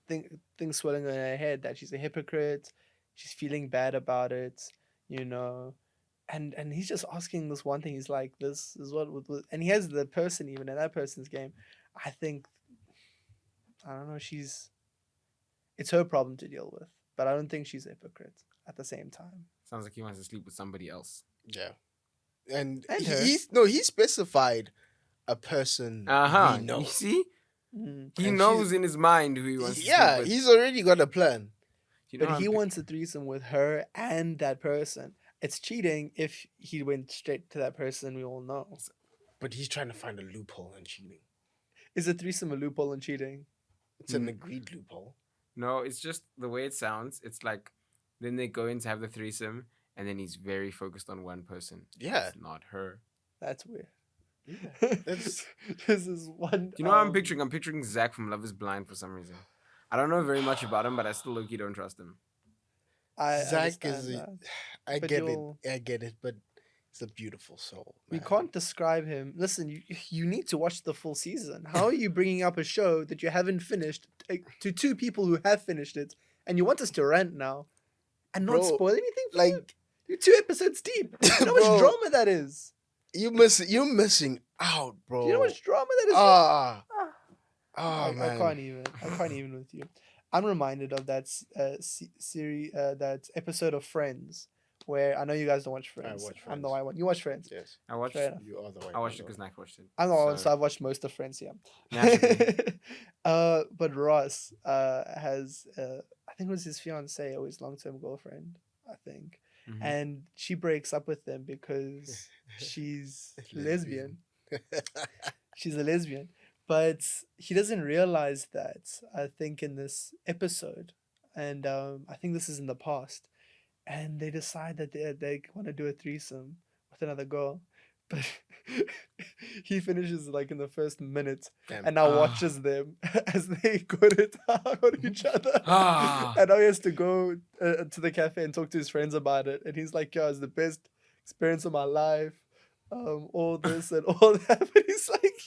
things swirling in her head that she's a hypocrite. She's feeling bad about it, you know. And he's just asking this one thing. He's like, this is and he has the person even in that person's game. I think, I don't know, it's her problem to deal with, but I don't think she's a hypocrite at the same time. Sounds like he wants to sleep with somebody else. Yeah. And And her. he specified a person we You know. see? Mm. He And knows she's- in his mind who he wants to Yeah, sleep with. he's already got a plan. You know But I'm he pi- wants a threesome with her and that person. It's cheating if he went straight to that person we all know. But he's trying to find a loophole in cheating. Is a threesome a loophole in cheating? It's an Mm. agreed loophole. No, it's just the way it sounds. It's like then they go in to have the threesome, and then he's very focused on one person. Yeah. It's not her. That's weird. That's- This is one. Do you know what I'm picturing? I'm picturing Zach from Love Is Blind for some reason. I don't know very much about him, but I still low-key don't trust him. I Zach understand is that. I But get you'll- it. I get it, but it's a beautiful soul. We man. can't describe him. Listen, you need to watch the full season. How are you bringing up a show that you haven't finished to two people who have finished it, and you want us to rant now, and not Bro, spoil anything? For you? Like You're 2 episodes deep. Do you know how Bro. much drama that is? you're missing out, bro. Do you know how much drama that is? Ah. Ah. Oh I man. can't even with you. I'm reminded of that series, that episode of Friends, where I know you guys don't watch Friends. watch I'm the Friends. white one. You watch Friends. Yes. I watched. Fair enough. You are the white. I watched it one, because Nike watched it. I'm the white one, So- so I've watched most of Friends. Yeah. Naturally. But Ross has I think it was his fiance or his long-term girlfriend, I think, Mhm. and she breaks up with him because she's lesbian. She's a lesbian, but he doesn't realize that, I think, in this episode, and I think this is in the past, and they decide that they want to do a threesome with another girl, but he finishes like in the first minute Damn. and now Ah. watches them as they go to town on each other. Ah. And now he has to go to the cafe and talk to his friends about it. And he's like, "Yo, it's the best experience of my life. All this and all that." But he's like,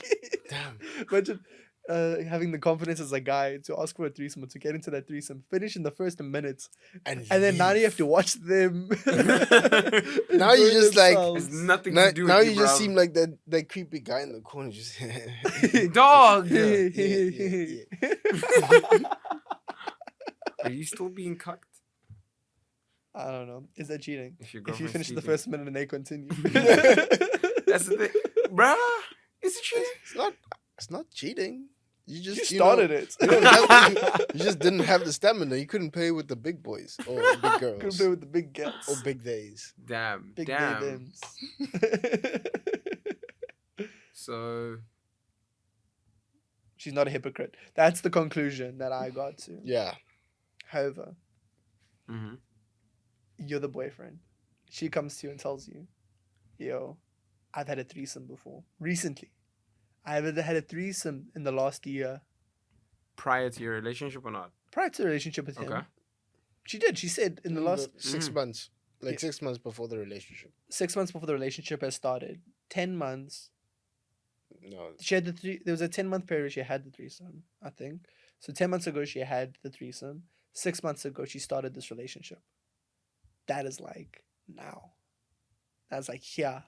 Damn. imagine having the confidence as a guy to ask for a threesome or to get into that threesome, finish in the first minute, And and then now you have to leave. watch them. Now you enjoy just like- Has themselves. nothing Now, to do now with you just bruv. seem like that creepy guy in the corner. Just Dog. yeah. Are you still being cucked? I don't know. Is that cheating? If your If you girlfriend's finish the cheating. first minute and they continue. That's the thing, bruh. Is it cheating? It's not. It's not cheating. You just You started know, it. you, don't have, you just didn't have the stamina. You couldn't play with the big boys or big Couldn't girls play with the big gets. or big days. Damn. Big damn. dims. So She's not a hypocrite. That's the conclusion that I got to. Yeah. However, mhm. you're the boyfriend. She comes to you and tells you, "Yo, I've had a threesome before. Recently. I've had a threesome in the last year." prior to your relationship or not? Prior to the relationship with him. Okay. She did. She said in the last 6 Mhm. months, like Yeah. 6 months before the relationship. 6 months before the relationship has started, 10 months, No, she had there was a 10-month period she had the threesome, I think. So 10 months ago she had the threesome. 6 months ago she started this relationship. That is like now. That's like here.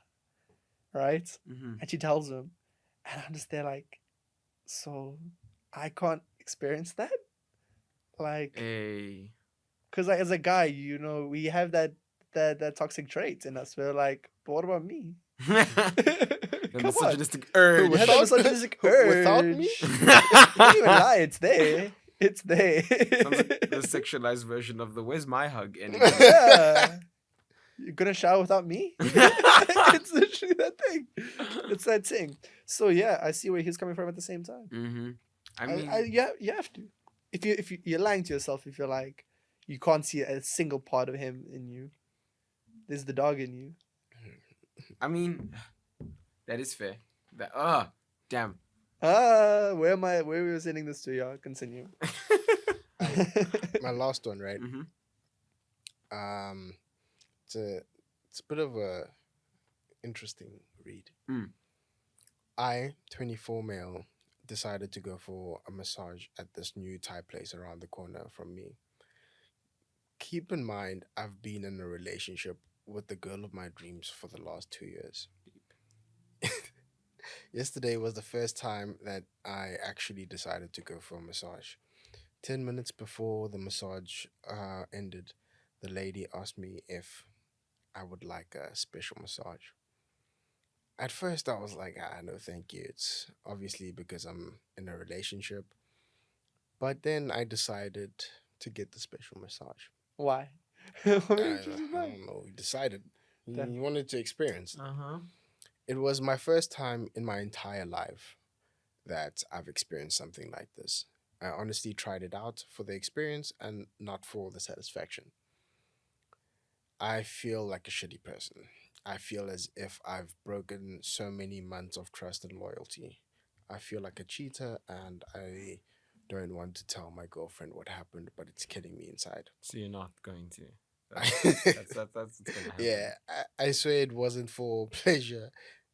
Right? Mm-hmm. And she tells him, and I'm just there like, so I can't experience that? Like, Hey. because like, as a guy, we have that toxic trait in us. We're like, but what about me? The Come on. misogynistic urge. You have that Without- misogynistic urge. without me? Don't even lie. It's there. It's there. Sounds like the sexualized version of the "Where's my hug?" anyway. Yeah. You're gonna shower without me? It's literally that thing. It's that thing. So yeah, I see where he's coming from at the same time. Mm-hmm. I mean, Yeah, you have to. If you're lying to yourself, if you're like you can't see a single part of him in you, there's the dog in you. that is fair. Damn. Where we were sending this to, y'all? Continue. My last one, right? Mm-hmm. It's a bit of a interesting read. Mm. I, 24 male, decided to go for a massage at this new Thai place around the corner from me. Keep in mind, I've been in a relationship with the girl of my dreams for the last 2 years. Yesterday was the first time that I actually decided to go for a massage. 10 minutes before the massage ended, the lady asked me if I would like a special massage. At first, I was like, no, thank you. It's obviously because I'm in a relationship. But then I decided to get the special massage. Why? I don't know. We decided. Damn. You wanted to experience. Uh-huh. It was my first time in my entire life that I've experienced something like this. I honestly tried it out for the experience and not for the satisfaction. I feel like a shitty person. I feel as if I've broken so many months of trust and loyalty. I feel like a cheater, and I don't want to tell my girlfriend what happened, but it's killing me inside. So you're not going to. That's what's gonna happen. Yeah, I swear it wasn't for pleasure.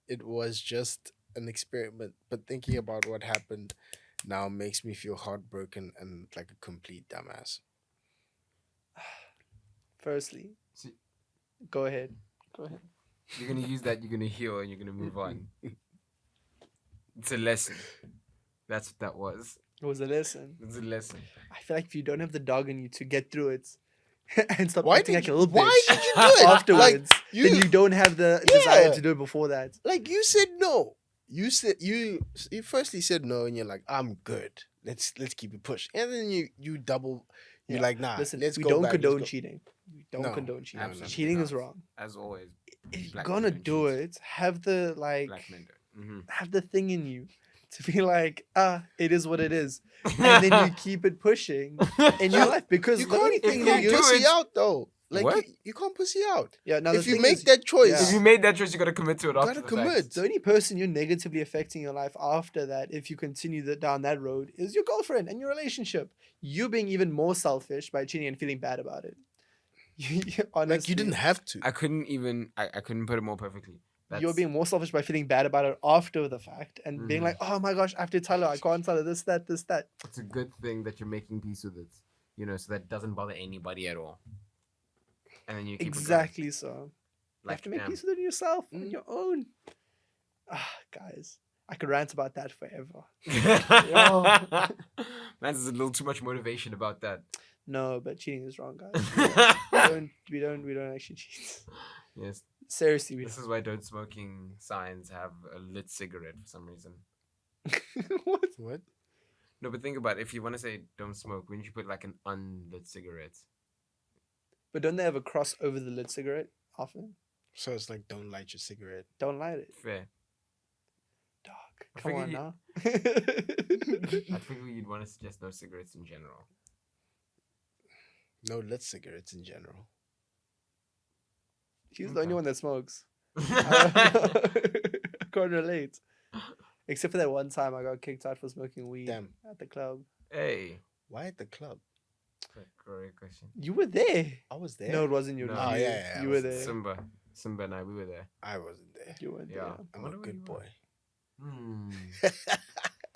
It was just an experiment. But thinking about what happened now makes me feel heartbroken and like a complete dumbass. Firstly, See- go ahead. You're gonna use that. You're gonna heal, and you're gonna move on. It's a lesson. That's what that was. It was a lesson. It's a lesson. I feel like if you don't have the dog in you to get through it and stop Why acting did like a you- little why bitch did you do it? afterwards, Like, then you don't have the desire Yeah. to do it before that. Like you said no. You said you firstly said no, and you're like, I'm good. Let's keep it pushing. And then you double. You're Yeah. like, nah. Listen, let's we go don't back, let's condone go. cheating. We don't No, condone cheating. absolutely Cheating not. is wrong. As always, If you're Black gonna men don't do cheat. it, have the black men do. Mm-hmm. have the thing in you to be like, it is what it is, and then you keep it pushing in your life because You the only can't, thing you that can't you pussy out though. Like What? you can't pussy out. now If the you thing make is, that choice, yeah. If you made that choice, you gotta commit to it. gotta After the commit. fact. the only person you're negatively affecting your life after that, if you continue down that road, is your girlfriend and your relationship. You being even more selfish by cheating and feeling bad about it. Honestly, like you didn't have to. I couldn't even. I couldn't put it more perfectly. You're being more selfish by feeling bad about it after the fact and being Mhm. like, oh my gosh, I have to tell her, I can't tell her this, that. It's a good thing that you're making peace with it. So that doesn't bother anybody at all. And then you keep Exactly so. It going. You have to make damn. peace with it yourself on Mm. your own. Guys, I could rant about that forever. Man, there's a little too much motivation about that. No, but cheating is wrong, guys. Yes. We don't actually cheat. Yes. Seriously, we This is why don't smoking signs have a lit cigarette for some reason. don't. What? What? No, but think about it. If you want to say don't smoke, wouldn't you put like an unlit cigarette? But don't they have a cross over the lit cigarette often? So it's like don't light your cigarette. Don't light it. Fair. Dog. I Come on figure now. I figure you'd want to suggest no cigarettes in general. No lit cigarettes in general. He's the only Okay. one that smokes. I can't relate. Except for that one time I got kicked out for smoking weed Damn. at the club. Hey. Why at the club? Great question. You were there. I was there. No, it wasn't you. It No. was Oh, you. yeah, I You was were there. Simba and I, we were there. I wasn't there. You were there. Yeah. I'm Wonder a where good you were. boy.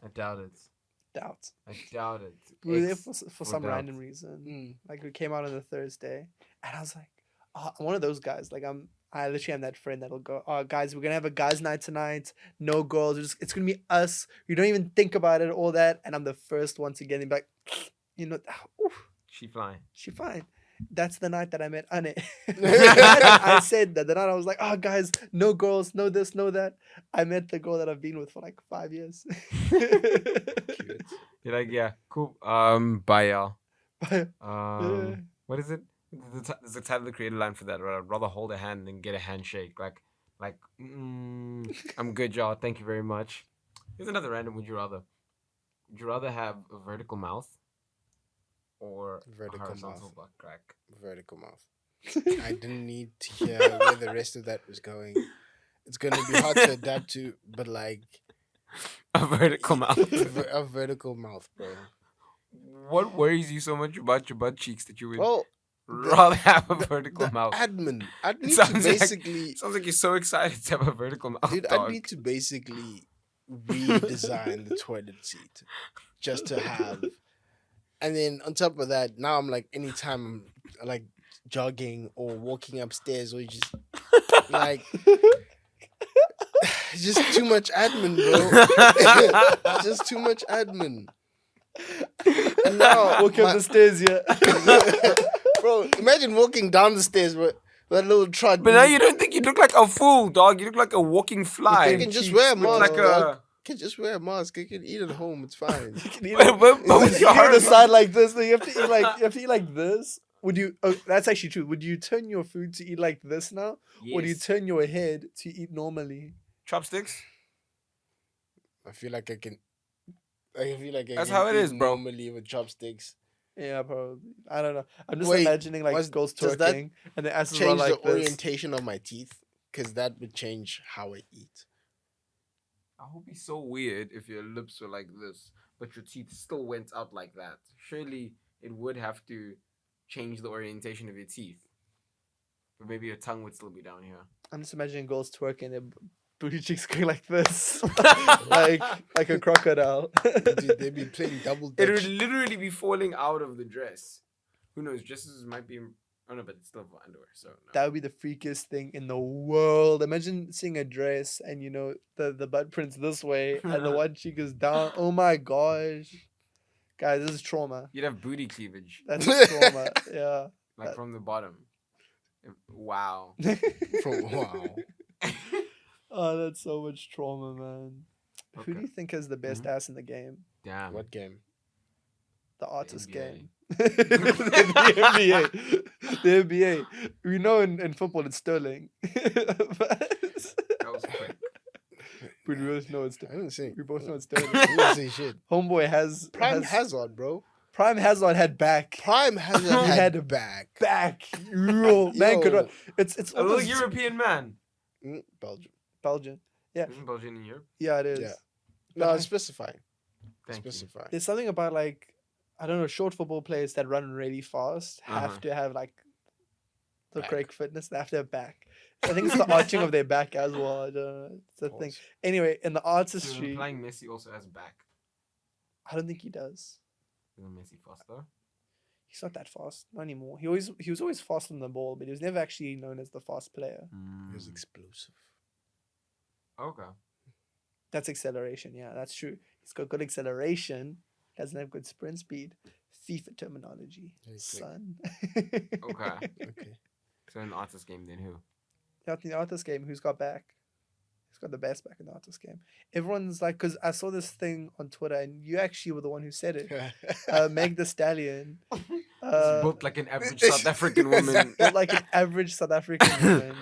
I doubt it. Doubt. I doubt it. We were there X for some doubt. random reason. Mm. Like we came out on a Thursday, and I was like, I'm one of those guys. Like I literally am that friend that'll go, guys, we're gonna have a guys' night tonight. No girls. It's gonna be us. We don't even think about it. All that, and I'm the first one to get in. Like, oof, She flying. she fine. That's the night that I met Anne. I said that. The night I was like, guys, no girls, no this, no that. I met the girl that I've been with for like 5 years. Cute. You're like, yeah, cool. Bye, y'all. What is it? There's a Tyler the Creator line for that. Right? I'd rather hold a hand than get a handshake. I'm good, y'all. Thank you very much. Here's another random. Would you rather? Would you rather have a vertical mouth or Vertical a horizontal mouth. butt crack? Vertical mouth. I didn't need to hear where the rest of that was going. It's gonna be hard to adapt to, but like A vertical mouth. a vertical mouth, bro. What worries you so much about your butt cheeks that you would Well, rather have a vertical the mouth? admin. I'd need to Sounds like- basically, Sounds like you're so excited to have a vertical mouth, dude. dog. I'd need to basically redesign the toilet seat just to have, and then on top of that, now I'm like, anytime I'm like jogging or walking upstairs or just like. It's just too much admin, bro. Just too much admin. And now, Walk up the stairs, yeah. bro, imagine walking down the stairs with that little trot. But now you don't think you look like a fool, dog. You look like a walking fly. You can just wear a With mask. like dog. a... You can just wear a mask. You can eat at home. It's fine. But with You your have to heart... decide like this. You have to eat like this. Would you? Oh, that's actually true. Would you turn your food to eat like this now, or do you Yes. turn your head to eat normally? Chopsticks? I feel like I can. I feel like I That's can how it eat is, bro. Normally with chopsticks. Yeah, probably. I don't know. I'm just Wait, imagining like girls does that twerking and the asses are Change like the this. orientation of my teeth because that would change how I eat. I would be so weird if your lips were like this, but your teeth still went out like that. Surely it would have to change the orientation of your teeth. But maybe your tongue would still be down here. I'm just imagining girls twerking their booty cheeks going like this, like a crocodile. Dude, they'd be playing double It would dutch. literally be falling out of the dress. Who knows? Dresses might be... Oh no, but it's still for underwear, so no. That would be the freakiest thing in the world. Imagine seeing a dress and the butt prints this way and the one cheek is down. Oh my gosh, guys, this is trauma. You'd have booty cleavage, That's trauma. Yeah. like from the bottom. Wow. Wow. Oh, that's so much trauma, man. Who do Okay. you think has the best ass in the game? Damn. What game? The artist NBA. game. The NBA. The NBA. We know in football it's Sterling. But That was quick. we both know it's I Sterling. didn't say. We both know it's I Sterling. didn't say shit. Homeboy has Prime Hazard, bro. Prime Hazard had back. Prime Hazard He had had a back. Back. Yo, man could Yo. run. It's A little almost European man. Belgium. Belgian. Yeah. Isn't Belgian in Europe? Yeah, it is. Yeah. But No, I- specify. Thank you. Specify. There's something about like I don't know, short football players that run really fast have Uh-huh. to have like the Back. correct fitness. They have to have back. I think it's the arching of their back as well. I don't know. It's a thing. Pause. Anyway, in the So artistry, implying Messi also has back. I don't think he does. Isn't Messi faster? He's not that fast. Not anymore. He was always fast on the ball, but he was never actually known as the fast player. He was explosive. Okay. That's acceleration. Yeah, that's true. He's got good acceleration. Doesn't have good sprint speed. FIFA terminology, Very quick. son. Okay. Okay. So in the artist game, then who? Out in the artist game, who's got back? Who's got the best back in the artist game? Everyone's like, because I saw this thing on Twitter, and you actually were the one who said it. Meg the Stallion, He's built like an average South African woman. built like an average South African woman.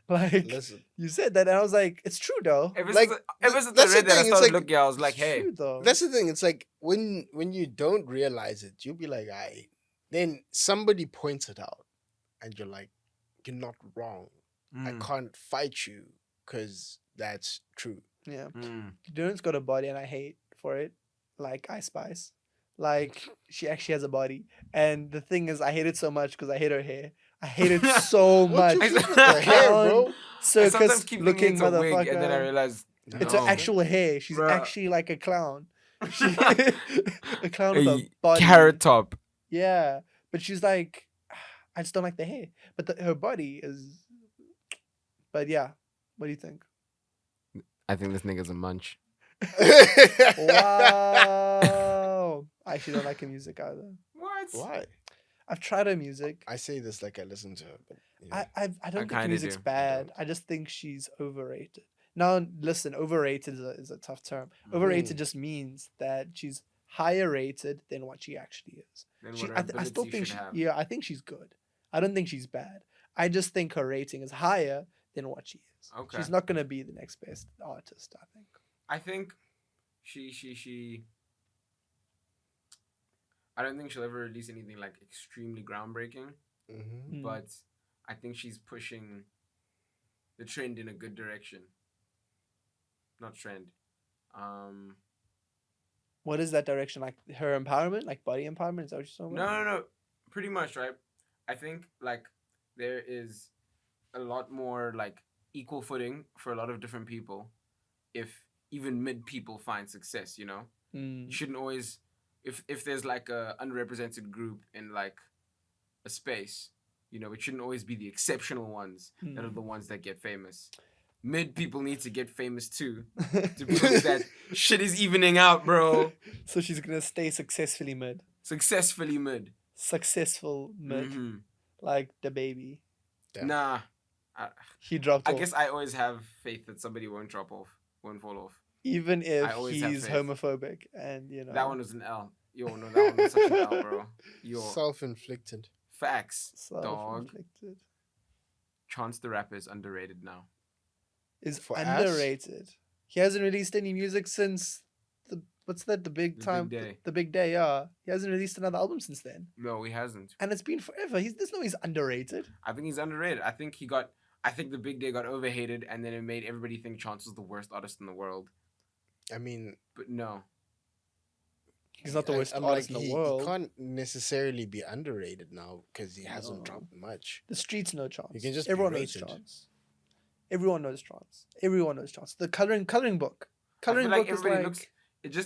Like Listen, you said that, and I was like, it's true though. Ever Like, since, ever since I that's the read that, I thing, it's started like- looking. I was like, It's hey, true, though. that's the thing. It's like when you don't realize it, you'll be like, "I." Then somebody points it out, and you're like, "You're not wrong. I mm, can't fight you because that's true." Yeah, mm. Dune's got a body, and I hate for it. Like Ice Spice, like she actually has a body, and the thing is, I hate it so much because I hate her hair. I hate it so What much. you think with the hair, bro? I sometimes Circus keep thinking looking it's a wig, motherfucker. and then I realized It's no. her actual hair. She's Bruh. actually like a clown. She, a clown with a a body. carrot top. Yeah, but she's like, I just don't like the hair. But her body is. But yeah, what do you think? I think this nigga's a munch. Wow. I actually don't like her music either. What? Why? I've tried her music. I say this like I listen to her, but you know. I don't think the kinda music's do. I bad. don't. I just think she's overrated. Now, listen, overrated is a tough term. Overrated Mm. just means that she's higher rated than what she actually is. Then She, what I still ability think should have. yeah, I think she's good. I don't think she's bad. I just think her rating is higher than what she is. Okay. She's not gonna be the next best artist, I think. I think she. I don't think she'll ever release anything like extremely groundbreaking, Mm-hmm. but I think she's pushing the trend in a good direction. Not trend. What is that direction? Like her empowerment, like body empowerment? Is that what you're talking about? No. Pretty much, right? I think like there is a lot more like equal footing for a lot of different people. If even mid people find success, you know, you shouldn't always. If there's like a underrepresented group in like a space, you know, it shouldn't always be the exceptional ones that are the ones that get famous. Mid people need to get famous too to prove that shit is evening out, bro. So she's gonna stay successfully mid. Successfully mid. Successful mid. Mhm. Like the baby. Yeah. Nah. He dropped I off. guess I always have faith that somebody won't drop off, won't fall off. Even if I always have he's faith. homophobic and you know That one was an L. Yo, no, that one was such an L, bro. Yo, Self-inflicted. facts, dog. self-inflicted. Chance the Rapper is underrated now. Is For us? underrated. He hasn't released any music since the The Big Day. The big day, yeah. He hasn't released another album since then. No, he hasn't. And it's been forever. There's no he's underrated. I think he's underrated. I think the Big Day got overhated, and then it made everybody think Chance was the worst artist in the world. I mean, But no. He's not the worst I'm artist like, in the world. He can't necessarily be underrated now because he hasn't dropped much. The streets know Chance. You can just be Everyone knows rated. Chance. Everyone knows Chance. Everyone knows Chance. The coloring book. Coloring I feel book like is everybody like looks.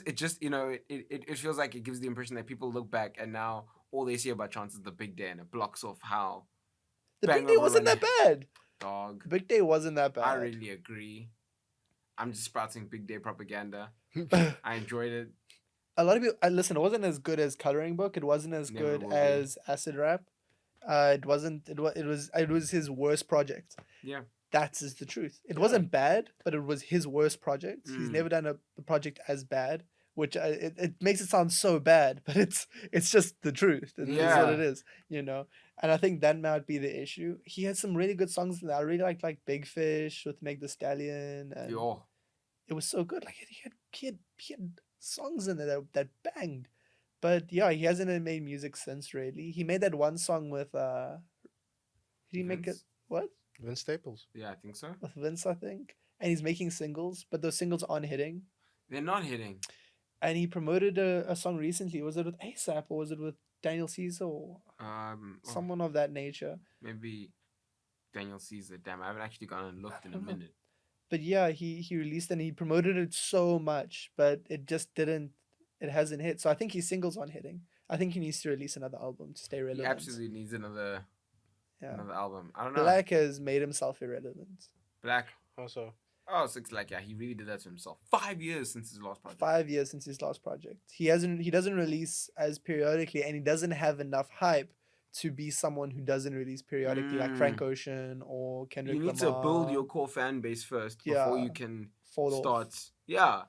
It just you know it feels like it gives the impression that people look back and now all they see about Chance is the Big Day, and it blocks off how the bang big day over wasn't when that bad. dog. The big day wasn't that bad. I really agree. I'm just sprouting Big Day propaganda. I enjoyed it. A lot of people listen. It wasn't as good as coloring book. It wasn't as Never good will be. as acid rap. It wasn't. It was his worst project. Yeah. That's is the truth. It wasn't bad, but it was his worst project. He's Mm. never done a project as bad, which it makes it sound so bad, but it's just the truth. It's what Yeah. it is, you know. And I think that might be the issue. He had some really good songs in there. I really like Big Fish with Meg The Stallion, and Yo. it was so good. Like he had songs in there that banged. But yeah, he hasn't made music since really. He made that one song with did he make it Vince? what? Vince Staples. Yeah, I think so. With Vince, I think. And he's making singles, but those singles aren't hitting. They're not hitting. And he promoted a song recently. Was it with ASAP or was it with Daniel Caesar or someone of that nature? Maybe Daniel Caesar. Damn, I haven't actually gone and looked in a don't know. minute. But yeah, he released and he promoted it so much, but it just didn't. It hasn't hit. So I think his singles aren't hitting. I think he needs to release another album to stay He relevant. absolutely needs another album. I don't know. Black has made himself irrelevant. Black. Also, Oh, so it's like, yeah, he really did that to himself. 5 years since his last project. 5 years since his last project. He doesn't release as periodically, and he doesn't have enough hype to be someone who doesn't release periodically, like Frank Ocean or Kendrick You need Lamar. to build your core fan base first before Yeah. you can fall start. off. Yeah.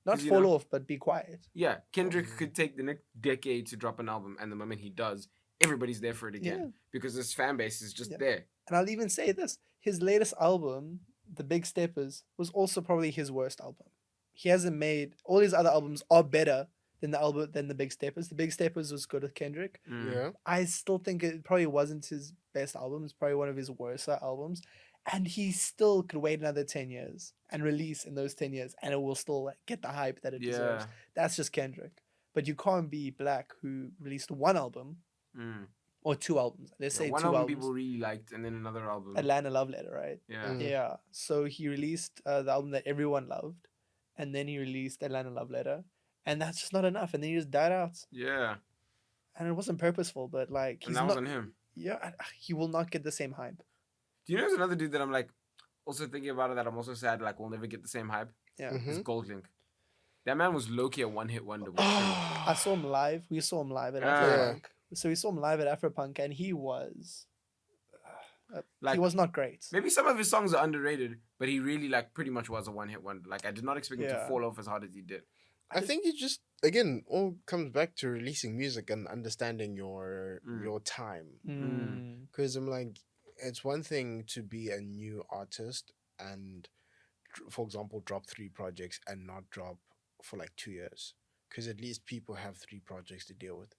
Not 'cause, you fall know- off, but be quiet. Yeah. Kendrick could take the next decade to drop an album, and the moment he does, everybody's there for it again. Yeah. Because his fan base is just Yeah. there. And I'll even say this: his latest album, The Big Steppers, was also probably his worst album. He hasn't made all his other albums are better than the Big Steppers. The Big Steppers was good with Kendrick. Mm. yeah. I still think it probably wasn't his best album. It's probably one of his worst albums. And he still could wait another 10 years and release in those 10 years, and it will still get the hype that it deserves. Yeah. That's just Kendrick. But you can't be Black, who released one album Mm. or two albums. Let's say Yeah, one two album albums. people really liked, and then another album. Atlanta Love Letter, right? Yeah. Mm. Yeah. So he released the album that everyone loved, and then he released Atlanta Love Letter, and that's just not enough. And then he just died out, Yeah. and it wasn't purposeful, but like And he's that was not. on him. Yeah, he will not get the same hype. Do you know there's another dude that I'm like also thinking about it that I'm also sad like we'll never get the same hype? Yeah. Mhm. It's Goldlink. That man was low-key a one-hit wonder. with I saw him live. We saw him live at Ah. Afropunk. So we saw him live at Afropunk, and he was. Like, he was not great. maybe some of his songs are underrated, but he really like pretty much was a one-hit wonder. Like I did not expect him to Yeah. fall off as hard as he did. I think he just again, all comes back to releasing music and understanding Mm. your time. Mm. Because I'm like, it's one thing to be a new artist and, for example, drop 3 projects and not drop for like 2 years. Because at least people have 3 projects to deal with.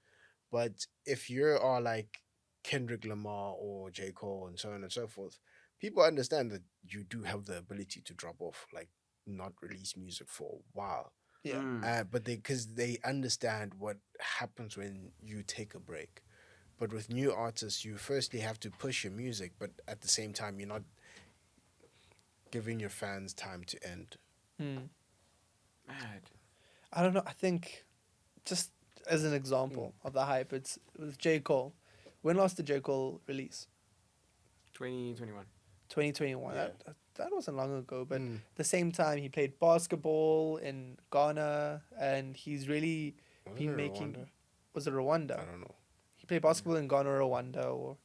But if you are like Kendrick Lamar or J. Cole and so on and so forth, people understand that you do have the ability to drop off, like not release music for a while. Yeah. Mm. But because they understand what happens when you take a break. But with new artists, you firstly have to push your music, but at the same time, you're not giving your fans time to end. Mm. Mad. I don't know. I think just as an example of the hype, it's with J. Cole. When last did J. Cole release? 2021. 2021. Yeah. That wasn't long ago, but Mm. at the same time, he played basketball in Ghana, and he's really Wasn't been it making. Rwanda? Was it Rwanda? I don't know. He played basketball in Ghana or Rwanda, or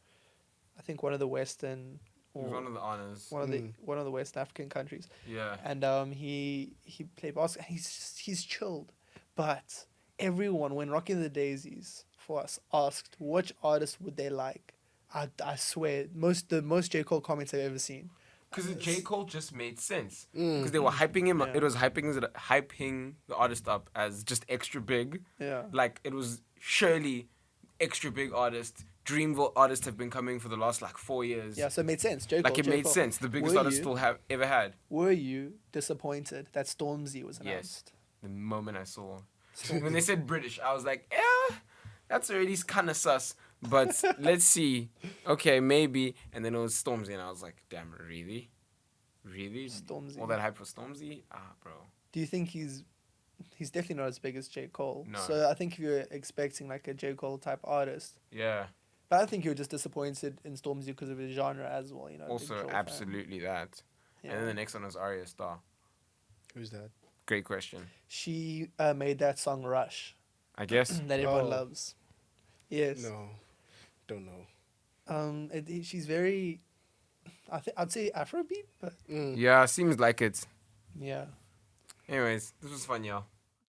I think one of the Western He was or one of the honors. one of the West African countries. Yeah. And he played basketball. He's chilled, but everyone when Rocking the Daisies for us asked which artist would they like. I swear the most J Cole comments I've ever seen. Because J. Cole just made sense. Mm. Because they were hyping him up. Yeah. It was hyping the artist up as just extra big. Yeah. Like, it was surely extra big artist. Dreamville artists have been coming for the last, like, 4 years. Yeah, so it made sense. J. Cole, Like, it J. made Cole. sense. The biggest Were artist you- still have ever had. Were you disappointed that Stormzy was Yes. announced? The moment I saw. When they said British, I was like, yeah, that's already kind of sus. But let's see. Okay, maybe. And then it was Stormzy, and I was like, damn, really? Really? Stormzy. All that hype for Stormzy? Ah, bro. Do you think he's definitely not as big as J. Cole? No. So I think if you're expecting like a J. Cole type artist, Yeah. but I think you were just disappointed in Stormzy because of his genre as well. You know. big Also, Drill fan. absolutely that. Yeah. And then the next one was Arya Starr. Who's that? Great question. She made that song Rush I guess. that everyone Oh. loves. Yes. No, don't know. She's very. I'd say Afrobeat, but Mm. Yeah, seems like it. yeah. Anyways, this was fun, y'all.